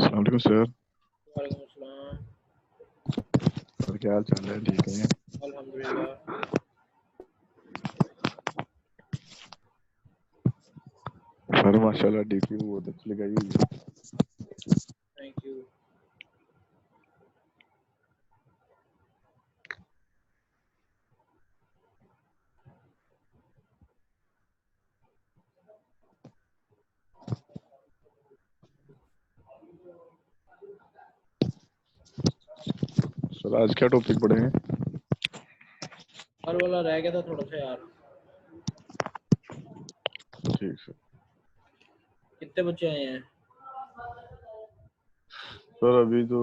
अस्सलाम वालेकुम सर। वालेकुम अस्सलाम। सर क्या हाल चाल है? ठीक है? अल्हम्दुलिल्लाह। सर माशाल्लाह डीपी बहुत अच्छी लगाई हुई है। Thank you. सर आज क्या टॉपिक पढ़ेंगे? कल वाला रह गया था थोड़ा सा यार। ठीक सर। कितने बच्चे आए हैं? सर अभी तो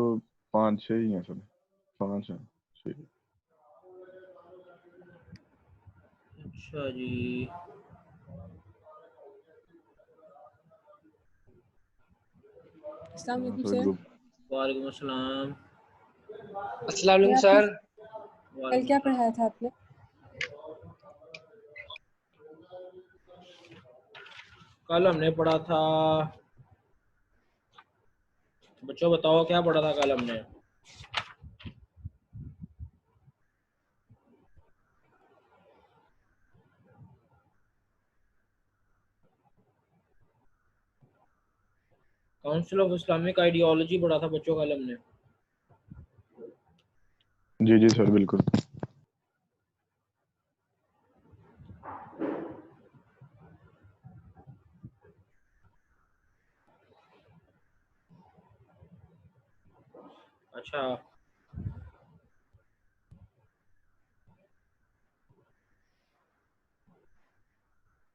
5-6 ही हैं सर। 5 हैं। ठीक। अच्छा जी। अस्सलाम वालेकुम सर सर। ग्रुप वालेकुम अस्सलाम। अस्सलाम वालेकुम आपने सर। कल क्या पढ़ाया था आपने? कल हमने पढ़ा था, बच्चों बताओ क्या पढ़ा था कल हमने? काउंसिल ऑफ इस्लामिक आइडियोलॉजी पढ़ा था बच्चों कल हमने। जी जी सर बिल्कुल। अच्छा,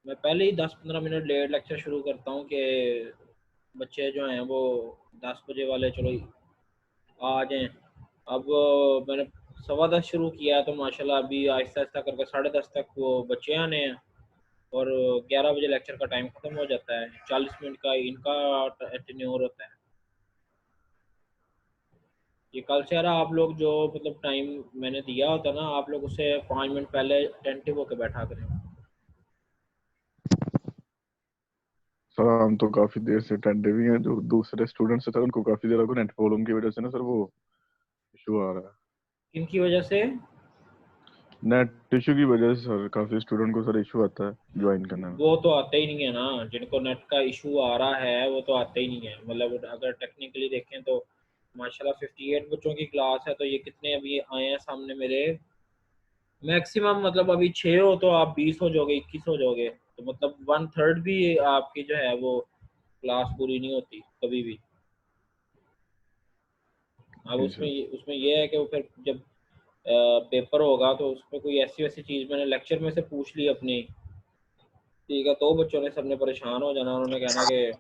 मैं पहले ही 10-15 मिनट लेट लेक्चर शुरू करता हूँ कि बच्चे जो हैं वो 10 बजे वाले चलो आ जाएं। अब मैंने 10:15 शुरू किया है तो माशाल्लाह अभी आहिस्ता आहिस्ता करके 10:30 तक वो बच्चे आने हैं और 11 बजे लेक्चर का टाइम ख़त्म हो जाता है। 40 मिनट का इनका टेन्योर होता है। ये कल से यार आप लोग जो मतलब टाइम मैंने दिया होता ना, आप लोग उससे 5 मिनट पहले अटेंटिव होकर बैठा करें। सर हम तो काफी देर से अटेंड भी हैं। जो दूसरे स्टूडेंट्स हैं सर उनको काफी देर को नेट प्रॉब्लम की वजह से ना सर वो इशू आ रहा है। इनकी वजह से नेट इशू की वजह से सर काफी स्टूडेंट को सर इशू आता है ज्वाइन करने में। वो तो आते ही नहीं है ना, जिनको नेट का इशू आ रहा है वो तो आते ही नहीं है। मतलब अगर टेक्निकली देखें तो माशाल्लाह 58 बच्चों की क्लास है, तो ये कितने अभी आए हैं सामने मेरे? मैक्सिमम मतलब अभी 6 हो तो आप 20 हो जाओगे, 21 हो जाओगे, तो मतलब 1/3 भी आपकी जो है वो क्लास पूरी नहीं होती कभी भी। अब जी उसमें सर। उसमें ये है कि वो फिर जब पेपर होगा तो उसमें कोई ऐसी वैसी चीज़ मैंने लेक्चर में से पूछ ली अपनी, ठीक है, तो बच्चों ने सबने परेशान हो जाना। उन्होंने कहना कि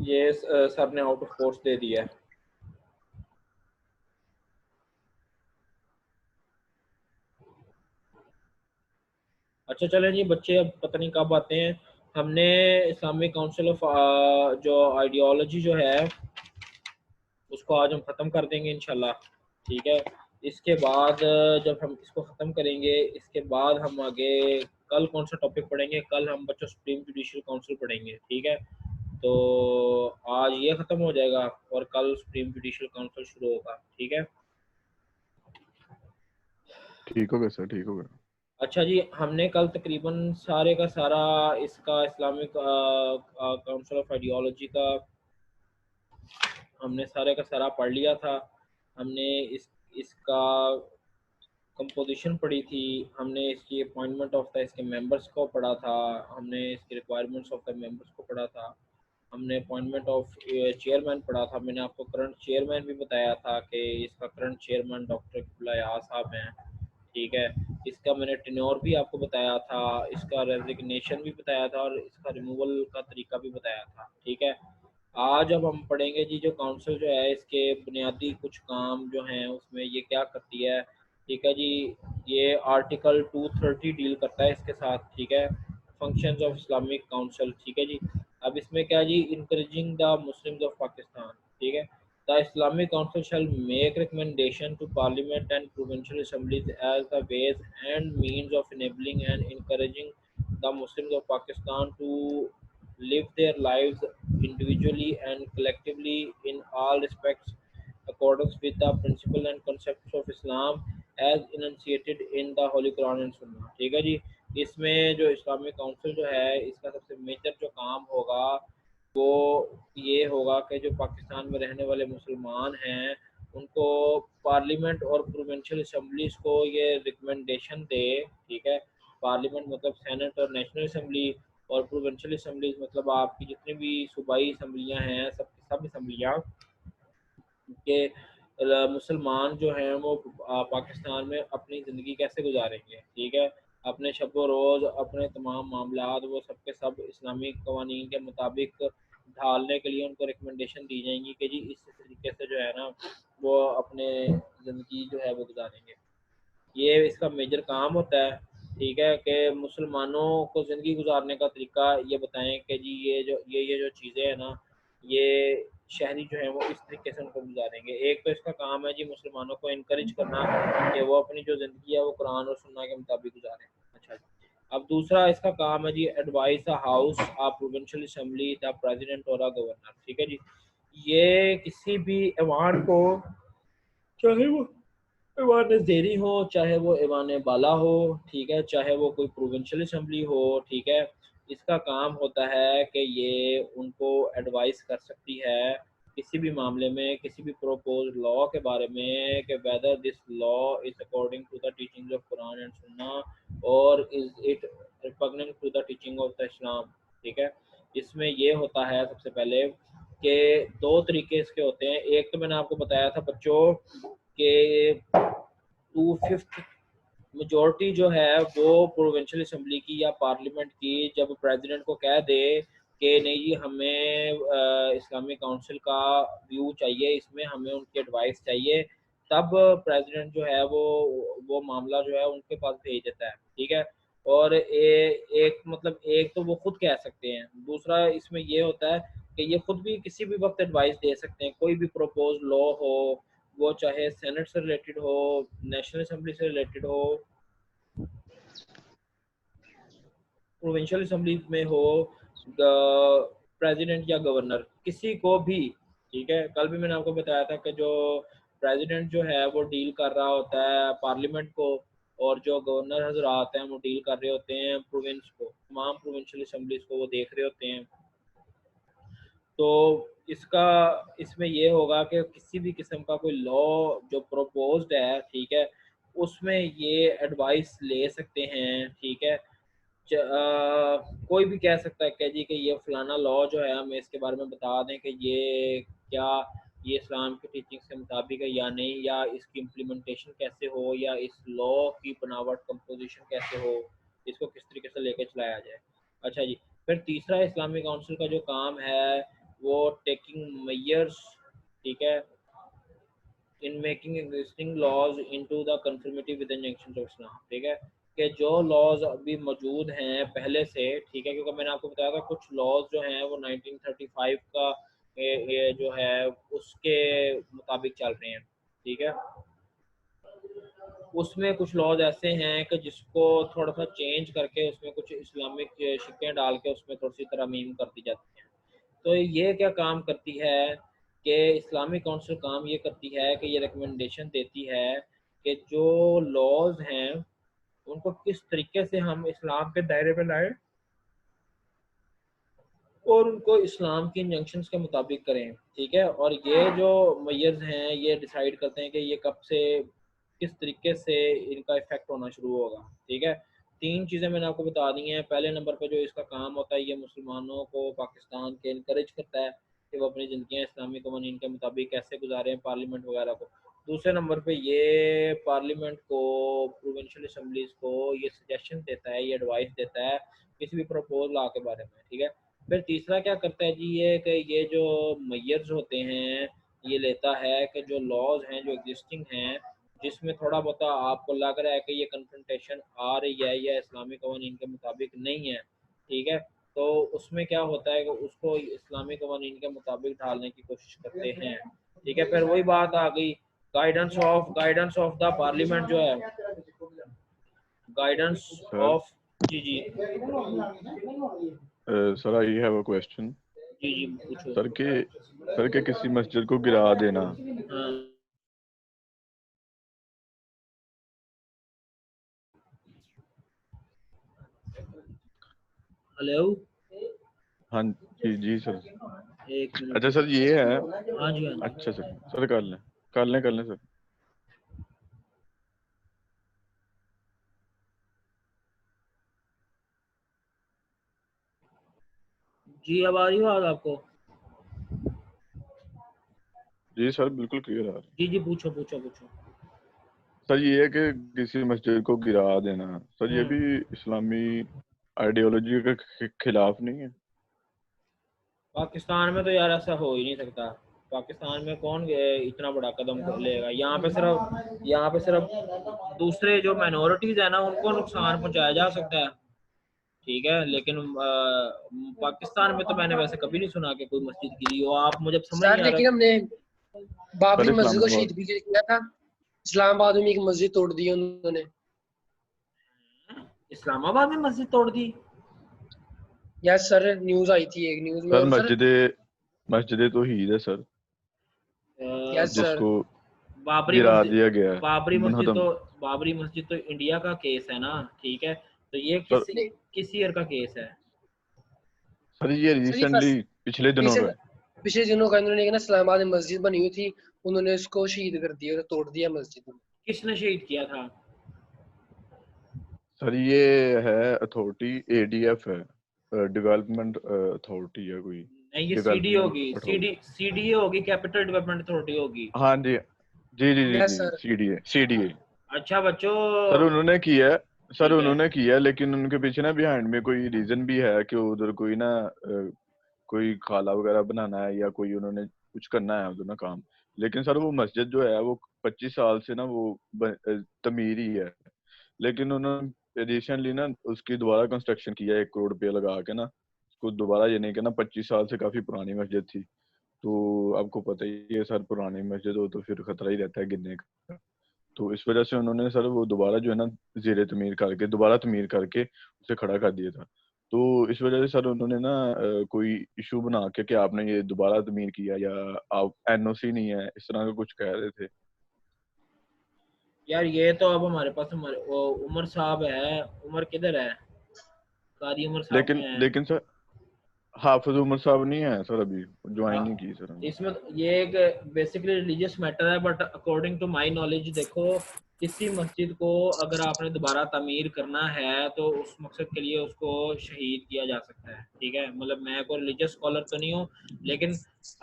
ये सर ने आउट ऑफ कोर्स दे दिया है। अच्छा चलें जी, बच्चे अब पता नहीं कब आते हैं। हमने इस्लामिक काउंसिल ऑफ जो आइडियोलॉजी जो है उसको आज हम ख़त्म कर देंगे इंशाल्लाह, ठीक है। इसके बाद जब हम इसको ख़त्म करेंगे, इसके बाद हम आगे कल कौन सा टॉपिक पढ़ेंगे? कल हम बच्चों सुप्रीम जुडिशल काउंसिल पढ़ेंगे, ठीक है। तो आज ये ख़त्म हो जाएगा और कल सुप्रीम जुडिशल काउंसिल शुरू होगा, ठीक है। ठीक हो गया सर, ठीक हो गया। अच्छा जी, हमने कल तकरीबन सारे का सारा इसका इस्लामिक काउंसिल ऑफ आइडियोलॉजी का हमने सारे का सारा पढ़ लिया था। हमने इसका कंपोजिशन पढ़ी थी, हमने इसकी अपॉइंटमेंट ऑफ द इसके मेंबर्स को पढ़ा था, हमने इसकी रिक्वायरमेंट्स ऑफ द मेंबर्स को पढ़ा था, हमने अपॉइंटमेंट ऑफ चेयरमैन पढ़ा था। मैंने आपको करंट चेयरमैन भी बताया था कि इसका करंट चेयरमैन डॉक्टर किबला याज साहब हैं, ठीक है। इसका मैंने टेन्योर भी आपको बताया था, इसका रेजिग्नेशन भी बताया था और इसका रिमूवल का तरीका भी बताया था। ठीक है। आज अब हम पढ़ेंगे जी जो काउंसिल जो है इसके बुनियादी कुछ काम जो हैं उसमें ये क्या करती है। ठीक है जी। ये आर्टिकल 230 डील करता है इसके साथ। ठीक है। Functions of Islamic council. ठीक है जी। अब इसमें क्या जी, encouraging the Muslims of Pakistan. ठीक है। The Islamic Council shall make recommendation to Parliament and provincial assemblies as the ways and means of enabling and encouraging the Muslims of Pakistan to live their lives individually and collectively in all respects accordance with the principles and concepts of Islam as enunciated in the Holy Quran and Sunnah। ठीक है जी। इसमें जो Islamic council जो है इसका सबसे major जो काम होगा वो ये होगा कि जो पाकिस्तान में रहने वाले मुसलमान हैं उनको पार्लियामेंट और प्रोविंशियल असम्बलीज को ये रिकमेंडेशन दे। ठीक है। पार्लियामेंट मतलब सेनेट और नेशनल असम्बली, और प्रोविंशियल असम्बलीज मतलब आपकी जितनी भी सूबाई असम्बलियाँ हैं सब असम्बलियाँ के मुसलमान जो हैं वो पाकिस्तान में अपनी ज़िंदगी कैसे गुजारेंगे। ठीक है। अपने शब व रोज़ अपने तमाम मामलात वो सब के सब इस्लामी कवानीन के मुताबिक ढालने के लिए उनको रिकमेंडेशन दी जाएंगी कि जी इस तरीके से जो है ना वो अपने ज़िंदगी जो है वो गुजारेंगे। ये इसका मेजर काम होता है। ठीक है। कि मुसलमानों को ज़िंदगी गुजारने का तरीका ये बताएं कि जी ये जो चीज़ें हैं ना ये शहरी जो है वो इस तरीके से उनको गुजारेंगे। एक तो इसका काम है जी मुसलमानों को इनकरेज करना कि वो अपनी जो ज़िंदगी है वो कुरान और सुन्ना के मुताबिक गुजारें। अच्छा जी। अब दूसरा इसका काम है जी एडवाइस द हाउस आ प्रोविंशियल असम्बली द प्रेसिडेंट और गवर्नर। ठीक है जी। ये किसी भी ऐवान को, चाहे वो ईवान ज़ेरी हो चाहे वो ईवान बाला हो, ठीक है, चाहे वो कोई प्रोविंशियल असम्बली हो, ठीक है, इसका काम होता है कि ये उनको एडवाइस कर सकती है किसी भी मामले में, किसी भी प्रोपोज लॉ के बारे में कि whether this law is according to the teachings of Quran and Sunnah और is it repugnant to the teaching of the Islam. ठीक है। इसमें ये होता है सबसे पहले कि दो तरीके इसके होते हैं। एक तो मैंने आपको बताया था बच्चों के 2/5 मेजोरिटी जो है वो प्रोविंशियल असम्बली की या पार्लियामेंट की जब प्रेसिडेंट को कह दे कि नहीं जी हमें इस्लामिक काउंसिल का व्यू चाहिए, इसमें हमें उनकी एडवाइस चाहिए, तब प्रेसिडेंट जो है वो मामला जो है उनके पास भेज देता है। ठीक है। और एक मतलब एक तो वो खुद कह सकते हैं, दूसरा इसमें ये होता है कि ये खुद भी किसी भी वक्त एडवाइस दे सकते हैं। कोई भी प्रपोज लॉ हो, वो चाहे सेनेट से रिलेटेड हो, नेशनल असेंबली से रिलेटेड हो, प्रोविंशियल असेंबली में हो, प्रेसिडेंट या गवर्नर किसी को भी। ठीक है। कल भी मैंने आपको बताया था कि जो प्रेसिडेंट जो है वो डील कर रहा होता है पार्लियामेंट को, और जो गवर्नर हजरात हैं वो डील कर रहे होते हैं प्रोविंस को, तमाम प्रोविंशियल असेंबलीज को वो देख रहे होते हैं। तो इसमें ये होगा कि किसी भी किस्म का कोई लॉ जो प्रपोज्ड है, ठीक है, उसमें ये एडवाइस ले सकते हैं। ठीक है। कोई भी कह सकता है कि जी कि ये फलाना लॉ जो है हमें इसके बारे में बता दें कि ये क्या ये इस्लाम की टीचिंग के मुताबिक है या नहीं, या इसकी इम्प्लीमेंटेशन कैसे हो, या इस लॉ की बनावट कंपोजिशन कैसे हो, इसको किस तरीके से लेकर चलाया जाए। अच्छा जी। फिर तीसरा इस्लामिक काउंसिल का जो काम है वो टेकिंग मेजर्स, ठीक है, in making existing laws into the conformity with the injunctions of Islam. ठीक है। कि जो लॉज अभी मौजूद हैं पहले से, ठीक है, क्योंकि मैंने आपको बताया था कुछ लॉज जो हैं वो 1935 का ये जो है उसके मुताबिक चल रहे हैं। ठीक है। उसमें कुछ लॉज ऐसे हैं कि जिसको थोड़ा सा चेंज करके उसमें कुछ इस्लामिक शिक्कें डाल के उसमें थोड़ी सी तरमीम कर दी जाती हैं। तो ये क्या काम करती है कि इस्लामिक काउंसिल काम ये करती है कि ये रिकमेंडेशन देती है कि जो लॉज हैं उनको किस तरीके से हम इस्लाम के दायरे में लाएं और उनको इस्लाम की इंजंक्शंस के मुताबिक करें। ठीक है। और ये जो मेजर्स हैं ये डिसाइड करते हैं कि ये कब से किस तरीके से इनका इफेक्ट होना शुरू होगा। ठीक है। तीन चीज़ें मैंने आपको बता दी हैं। पहले नंबर पर जो इसका काम होता है ये मुसलमानों को पाकिस्तान के इनकरेज करता है कि वो अपनी ज़िंदगियाँ इस्लामी कवानीन के मुताबिक कैसे गुजारें पार्लियामेंट वगैरह को। दूसरे नंबर पे ये पार्लियामेंट को, प्रोविंशियल असम्बलीज को ये सजेशन देता है, ये एडवाइस देता है किसी भी प्रपोज लॉ के बारे में, ठीक है। फिर तीसरा क्या करता है जी, ये कि ये जो मेयर्स होते हैं ये लेता है कि जो लॉज हैं जो एग्जिस्टिंग हैं जिसमें थोड़ा बहुत आपको लग रहा है कि ये कन्फ्रंटेशन आ रही है या इस्लामी कवानीन के मुताबिक नहीं है, ठीक है, तो उसमें क्या होता है कि उसको इस्लामी कवानीन के मुताबिक ढालने की कोशिश करते हैं, ठीक है। फिर वही बात आ गई गाइडेंस ऑफ द पार्लियामेंट जो है, गाइडेंस सर ऑफ, जी जी sir I have a question. जी जी पूछो। सर के किसी मस्जिद को गिरा देना, हाँ हेलो, हाँ जी जी सर। एक मिनट। अच्छा सर ये है, हाँ जी हाँ जी। अच्छा सर कर लें सर। जी अब आ रही हो आवाज़ आपको? जी सर बिल्कुल क्लियर आ रहा है। जी जी पूछो पूछो पूछो। सर ये है कि किसी मस्जिद को गिरा देना, सर ये भी इस्लामी आइडियोलॉजी के खिलाफ नहीं है? पाकिस्तान में तो यार ऐसा हो ही नहीं सकता। पाकिस्तान में कौन इतना बड़ा कदम लेगा? यहाँ पे सिर्फ दूसरे जो माइनॉरिटीज है ना उनको नुकसान पहुंचाया जा सकता है, ठीक है, लेकिन पाकिस्तान में तो मैंने वैसे कभी नहीं सुना कि कोई मस्जिद गिरी हो। आप मुझे समझ सर नहीं आ लेकिन रहा। हमने बाबरी सर मस्जिद को इस्लामाबाद, शहीद भी किया था। इस्लामाबाद में एक मस्जिद तोड़ दी उन्होंने। इस्लामाबाद में मस्जिद तोड़ दी? यस सर, न्यूज आई थी एक न्यूज में। सर और सर मस्जिद तौहीद है सर, यस सर, जिसको बाबरी गिरा मस्जिद, दिया गया है, बाबरी मस्जिद मुनहदम। तो बाबरी मस्जिद तो इंडिया का केस है ना, ठीक है, तो ये सर किस ईयर का केस है? सर ये सर ये रिसेंटली पिछले दिनों का रिसेंट है। पिछले दिनों का इन्होंने एक ना इस्लामाबाद में मस्जिद बनी हुई थी, उन्होंने उसको शहीद कर दिया, तोड़ दिया मस्जिद। किसने शहीद किया था? सर ये है अथॉरिटी, एडीएफ है, डेवलपमेंट अथॉरिटी है कोई, नहीं ये सीडी डेवलपमेंट होगी, अथॉरिटी। सीडीए होगी, कैपिटल डेवलपमेंट अथॉरिटी होगी। हाँ जी जी जी जी यस जी सर। सीडीए। अच्छा बच्चों। सर उन्होंने किया है, ठीक है। लेकिन उनके पीछे ना बिहाइंड में कोई रीजन भी है कि उधर कोई ना कोई खाला वगैरह बनाना है या कोई उन्होंने कुछ करना है उधर ना काम। लेकिन सर वो मस्जिद जो है वो 25 साल से ना वो तमीर ही है। लेकिन उन्होंने रिसेंटली ना उसकी दोबारा कंस्ट्रक्शन किया 1 करोड़ रुपया लगा के ना उसको दोबारा, ये नहीं कि ना 25 साल से काफी पुरानी मस्जिद थी, तो आपको पता ही है सर पुरानी मस्जिद हो तो फिर खतरा ही रहता है गिरने का। तो इस वजह से उन्होंने सर वो दोबारा जो है ना दोबारा तमीर करके उसे खड़ा कर दिया था। तो इस वजह से सर उन्होंने ना कोई इशू बना के कि आपने ये दोबारा तमीर किया या आप एनओसी नहीं है, इस तरह का कुछ कह रहे थे। यार ये तो अब हमारे पास हमारे वो उमर साहब है, उमर किधर है? कारी उमर साहब लेकिन में है। लेकिन सर हाफिज उमर साहब नहीं है सर, अभी ज्वाइन हाँ, नहीं की सर उन्होंने। इसमें ये एक बेसिकली रिलीजियस मैटर है, but according to my knowledge देखो, किसी मस्जिद को अगर आपने दोबारा तामीर करना है तो उस मकसद के लिए उसको शहीद किया जा सकता है, ठीक है। मतलब मैं कोई रिलीजियस स्कॉलर तो नहीं हूँ, लेकिन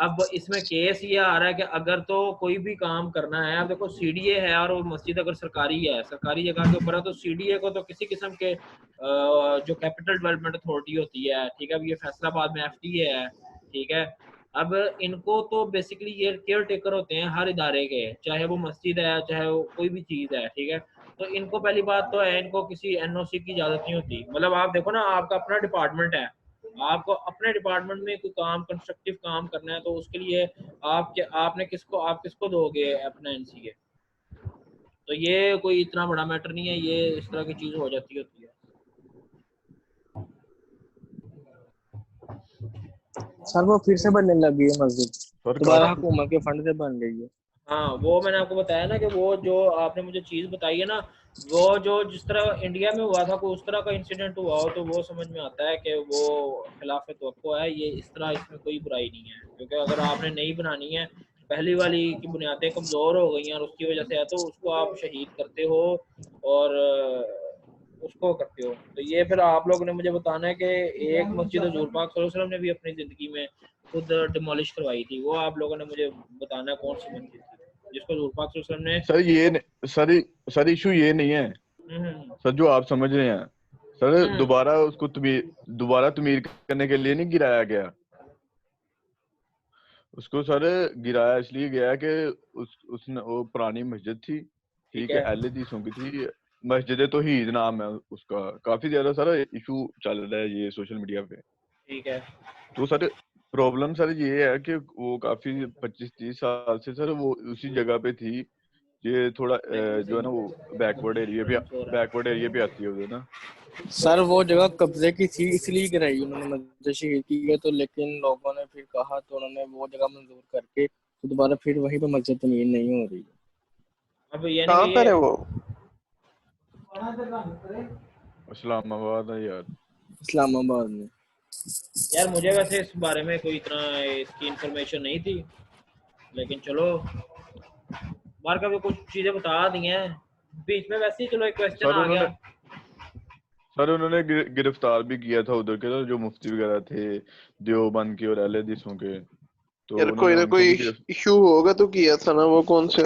अब इसमें केस ये आ रहा है कि अगर तो कोई भी काम करना है, अब देखो सीडीए है और वो मस्जिद अगर सरकारी है, सरकारी जगह के ऊपर है, तो सीडीए को तो किसी किस्म के जो कैपिटल डेवलपमेंट अथॉरिटी होती है, ठीक है, अब ये फैसलाबाद में एफटीए है, ठीक है, अब इनको तो बेसिकली ये केयर टेकर होते हैं हर इदारे के, चाहे वो मस्जिद है चाहे वो कोई भी चीज़ है, ठीक है, तो इनको पहली बात तो है इनको किसी एनओसी की इजाज़त नहीं होती। मतलब आप देखो ना, आपका अपना डिपार्टमेंट है, आपको अपने डिपार्टमेंट में कोई काम कंस्ट्रक्टिव काम करना है तो उसके लिए आप किसको दोगे अपना एनसीए? तो ये कोई इतना बड़ा मैटर नहीं है, ये इस तरह की चीज़ हो जाती होती है। सर वो फिर से बनने लगी है मस्जिद, सर दोबारा काफी हुकूमत के फंड से बन रही है। हाँ वो मैंने आपको बताया ना कि वो जो आपने मुझे चीज़ बताई है ना, वो जो जिस तरह इंडिया में हुआ था कोई उस तरह का इंसिडेंट हुआ हो तो वो समझ में आता है कि वो खिलाफ तवक्को है। ये इस तरह इसमें कोई बुराई नहीं है, क्योंकि अगर आपने नई बनानी है, पहली वाली की बुनियादें कमज़ोर हो गई हैं और उसकी वजह से है, तो उसको आप शहीद करते हो और उसको करते हो। तो ये फिर आप लोगों ने मुझे बताना है कि एक मस्जिद हजूर पाक सल्लल्लाहु अलैहि वसल्लम ने भी अपनी ज़िंदगी में खुद डिमोलिश करवाई थी, वो आप लोगों ने मुझे बताना है कौन सी मस्जिद थी। जिसको हुजूर पाक सल्लल्लाहु अलैहि सर सर इशू ये नहीं है वसल्लम ने सर, जो आप समझ रहे हैं सर, दोबारा तमीर करने के लिए नहीं गिराया गया उसको सर। गिराया इसलिए गया कि उसने वो पुरानी मस्जिद थी, ठीक ठीक है, है अहले हदीसों की थी, मस्जिद तौहीद नाम है उसका। काफी ज्यादा सर इशू चल रहा है ये सोशल मीडिया पे। ठीक है तो सर प्रॉब्लम सर ये है कि वो काफी 25-30 साल से सर वो उसी जगह पे थी। ये थोड़ा जो है ना वो बैकवर्ड एरिया पे आती है उधर ना। सर वो जगह कब्जे की थी इसलिए गिराई उन्होंने मस्जिद शहीद की है, तो लेकिन लोगों ने फिर कहा तो उन्होंने वो जगह मंजूर करके तो दोबारा फिर वहीं पे मस्जिद तमीर नहीं हो रही है। अब यानी कहाँ कि पर ये है वो? इस्लामाबाद है यार। इस्लामाबाद में। यार मुझे वैसे इस बारे में कोई इतना इसकी इंफॉर्मेशन नहीं थी, लेकिन चलो मार का भी कुछ चीजें बता दी हैं बीच में। वैसे ही चलो एक क्वेश्चन सर आ गया। उन्होंने गिरफ्तार भी किया था उधर के जो मुफ्ती वगैरह थे देवबंद के और अहले हदीसों के, तो यार कोई उन्होंने ना उनको कोई भी इशू होगा तो किया था ना, वो कौन से?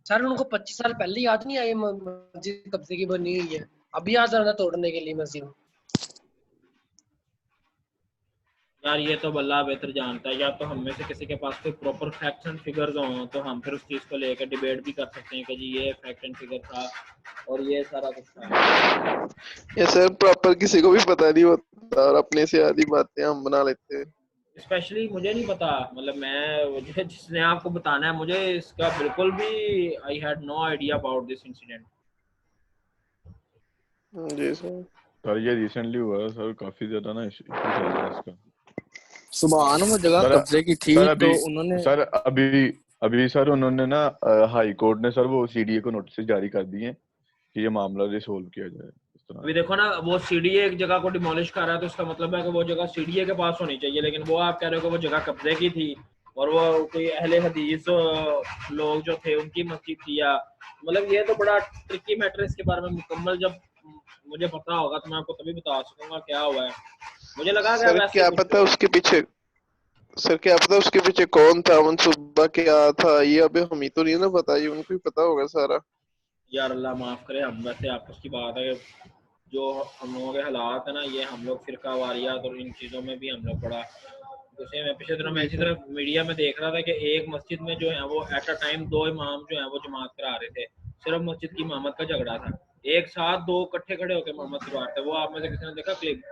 सर उनको 25 साल पहले याद नहीं आई मस्जिद कब्जे की बनी हुई है, अभी याद आ रहा तोड़ने के लिए मस्जिद। यार ये तो बल्ला बेहतर जानता है, या तो हम में से किसी के पास कोई प्रॉपर फैक्ट्स एंड फिगर्स हों तो हम फिर उस चीज़ को लेकर डिबेट भी कर सकते हैं कि जी ये फैक्ट एंड फिगर था और ये सारा कुछ था। ये सर प्रॉपर किसी को भी पता नहीं होता और अपने से आधी बातें हम बना लेते हैं। स्पेशली मुझे नहीं पता, मतलब मैं जिसने आपको बताना है मुझे इसका बिल्कुल भी I had no idea about this incident. जी सर। सर ये रिसेंटली हुआ है सर, काफी ज्यादा ना इशू चल रहा है इसका। सुबह वो जगह सर कब्जे की थी सर तो अभी उन्होंने सर अभी अभी सर उन्होंने ना हाई कोर्ट ने सर वो सीडीए को नोटिस जारी कर दिए कि ये मामला रिसोल्व किया जाए इस तरह। अभी देखो ना, वो सीडीए एक जगह को डिमोलिश कर रहा है तो इसका मतलब है कि वो जगह सीडीए के पास होनी चाहिए, लेकिन वो आप कह रहे हो कि वो जगह कब्जे की थी और वो कोई अहले हदीस लोग जो थे उनकी मस्जिद थी, या मतलब ये तो बड़ा ट्रिकी मैटर। इसके बारे में मुकम्मल जब मुझे पता होगा तो मैं आपको तभी बता सकूंगा क्या हुआ है। मुझे लगा कि सर वैसे क्या कुछ पता उसके पीछे, सर क्या पता उसके पीछे कौन था, मनसूबा क्या था, ये अभी हमें तो नहीं ना पता, ये उनको ही पता होगा सारा। यार अल्लाह माफ करे, हम वैसे आपस की बात है जो हम लोगों के हालात है ना, ये हम लोग फिरका वारियात और इन चीज़ों में भी हम लोग बड़ा गुस्से में। पिछले दिनों मैं इसी तरह मीडिया में देख रहा था कि एक मस्जिद में जो है वो एट अ टाइम 2 इमाम जो है वो जमात करा रहे थे, सिर्फ मस्जिद की इमामत का झगड़ा था, एक साथ 2 इकट्ठे खड़े होकर मोहम्मद करवा रहे थे। वो आप में से किसी ने देखा क्लिप?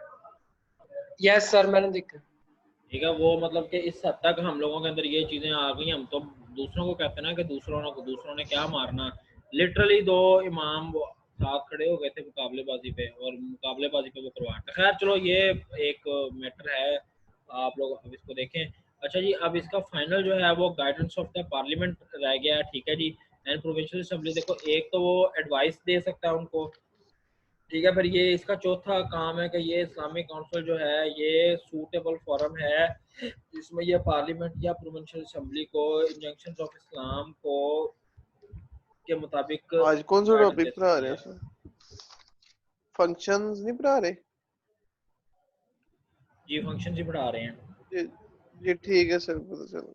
यस सर मैंने देखा। ठीक है, वो मतलब कि इस हद तक हम लोगों के अंदर ये चीज़ें आ गई। हम तो दूसरों को कहते हैं ना कि दूसरों ने क्या मारना, लिटरली 2 इमाम वो साथ खड़े हो गए थे मुकाबलेबाजी पे और मुकाबलेबाजी पे वो करवाते। खैर चलो ये एक मैटर है, आप लोग अब इसको देखें। अच्छा जी, अब इसका फाइनल जो है वो गाइडेंस ऑफ द पार्लियामेंट रह गया है, ठीक है जी। एंड प्रोविंशियल असेंबली, देखो एक तो वो एडवाइस दे सकता है उनको, ठीक है, फिर ये इसका चौथा काम है कि ये इस्लामिक काउंसिल जो है ये सूटेबल फोरम है जिसमें ये पार्लियामेंट या प्रोविंशियल असेंबली को इंजंक्शंस ऑफ इस्लाम को के मुताबिक आज कौन सा गाइडेंस दे टॉपिक पढ़ा सकती रहे है। हैं सर? फंक्शंस नहीं पढ़ा रहे? जी फंक्शन ही बढ़ा रहे हैं। जी ठीक है सर, पता चला,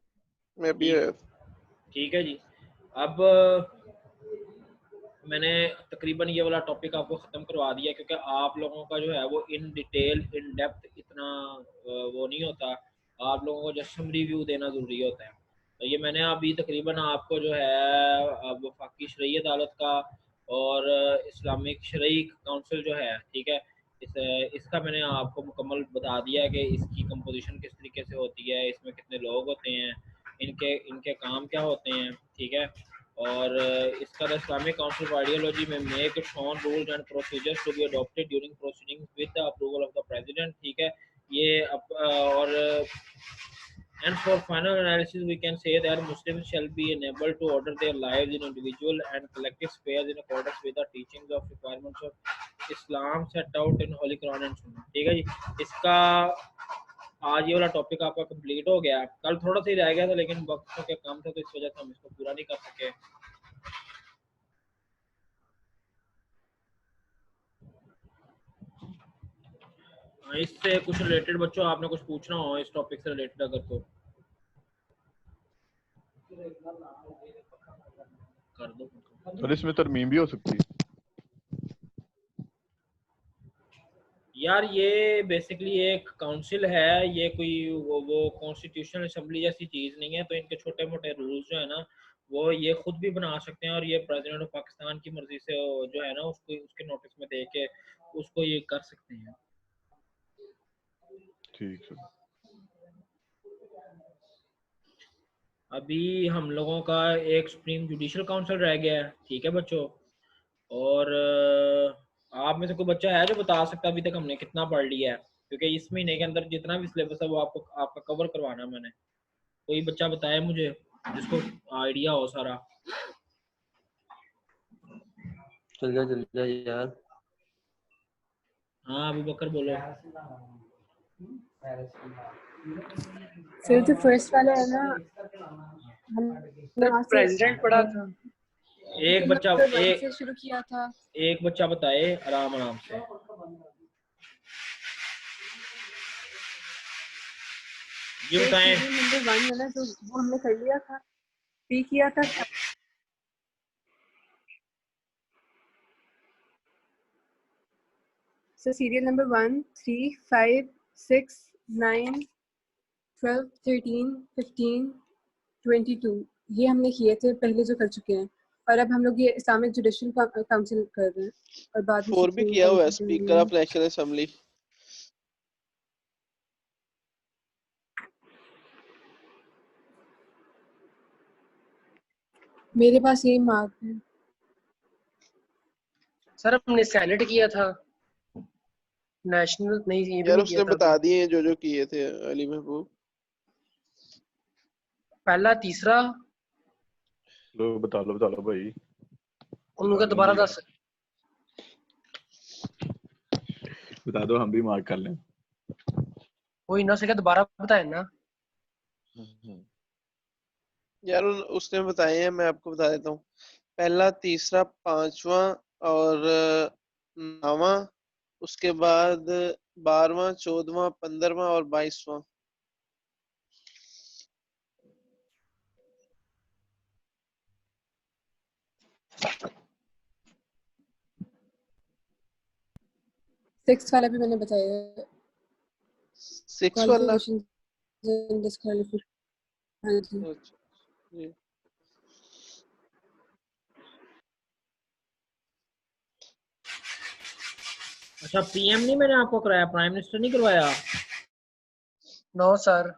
मैं भी आया था। ठीक है जी। अब मैंने तकरीबन ये वाला टॉपिक आपको ख़त्म करवा दिया क्योंकि आप लोगों का जो है वो इन डिटेल इन डेप्थ इतना वो नहीं होता, आप लोगों को जस्ट समरी व्यू देना ज़रूरी होता है। तो ये मैंने अभी तकरीबन आपको जो है अब वफाकी शरई अदालत का और इस्लामिक शरई काउंसिल जो है, ठीक है, इसका मैंने आपको मुकम्मल बता दिया कि इसकी कंपोजिशन किस तरीके से होती है, इसमें कितने लोग होते हैं, इनके इनके काम क्या होते हैं, ठीक है। और इसका the Islamic council of ideology में make its own rules and procedures to be adopted during proceedings with the approval of the president, ठीक है। ये और and for final analysis we can say that Muslims shall be enabled to order their lives in individual and collective spheres in accordance with the teachings of requirements of Islam set out in Holy Quran and Sunnah, ठीक है जी। इसका आज ये वाला topic आपका complete हो गया। कल थोड़ा सा ही रह गया था लेकिन वक्त का कम था तो इस वजह से हम इसको पूरा नहीं कर सके। इससे कुछ रिलेटेड बच्चों आपने कुछ पूछना हो इस टॉपिक से रिलेटेड अगर तो कर दो। और इसमें तरमीम भी हो सकती है। यार ये बेसिकली एक काउंसिल है, ये कोई वो कॉन्स्टिट्यूशनल असेंबली जैसी चीज़ नहीं है, तो इनके छोटे मोटे रूल्स जो है ना वो ये खुद भी बना सकते हैं, और ये प्रेसिडेंट ऑफ पाकिस्तान की मर्जी से जो है ना उसको उसके नोटिस में दे के उसको ये कर सकते हैं। ठीक है। अभी हम लोगों का एक सुप्रीम जुडिशल काउंसिल रह गया है, ठीक है बच्चों, और आप में से कोई बच्चा है जो बता सकता है अभी तक हमने कितना पढ़ लिया है, क्योंकि इस महीने के अंदर जितना भी सिलेबस है वो आपको आपका कवर करवाना है मैंने। कोई बच्चा बताए मुझे जिसको आइडिया हो सारा। चल जा यार। हाँ अभी बकर बोलो। सर जो फर्स्ट वाला है ना, हम सर प्रेसिडेंट पढ़ा था। एक बच्चा एक से शुरू किया था। एक बच्चा बताए आराम आराम से। ये बताएं। नंबर 1 है ना जो वो हमने कर लिया था, पी किया था। सो सीरियल नंबर 1, 3, 5, 6, 9, 12, 13, 15, 22 ये हमने किए थे पहले जो कर चुके हैं, और अब हम लोग ये इस्लामिक जुडिशल काउंसिल कर रहे हैं, और बाद में 4 भी किया हुआ है, स्पीकर ऑफ नेशनल असेंबली। मेरे पास यही मार्क है। सर हमने सेनेट किया था, नेशनल नहीं, ये भी यार नहीं उसने किया था। बता दिए जो किए थे अली महबूब। पहला तीसरा लो बता लो भाई। उनका दोबारा 10 बता दो हम भी मार्क कर लें। कोई ना सके दोबारा बताए ना। यार उसने बताए हैं, मैं आपको बता देता हूँ। पहला, तीसरा, पांचवा और 9वां, उसके बाद 12वां, 14वां, 15वां और 22वां। सिक्स वाला भी मैंने बताया। 6 वाला। हाँ जी। अच्छा पीएम नहीं मैंने आपको कराया, प्राइम मिनिस्टर नहीं करवाया। No sir.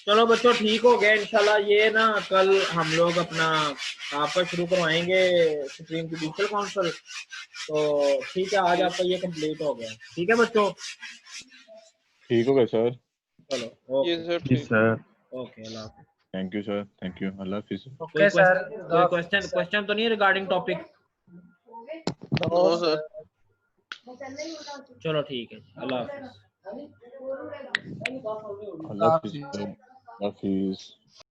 चलो बच्चों ठीक हो गया इंशाल्लाह। ये ना कल हम लोग अपना आपका शुरू करवाएंगे सुप्रीम जुडिशल काउंसिल, तो ठीक है आज आपका ये कंप्लीट हो गया। ठीक है बच्चों, ठीक हो गया सर। चलो ये ओके सर ठीक सर। ओके अल्लाह हाफिज़। Thank you sir, thank you, अल्लाह हाफिज़। Okay sir. कोई क्वेश्चन तो नहीं रिगार्डिंग टॉपिक? No sir. चलो ठीक है, अल्लाह हाफिज़। अल्लाह हाफिज़।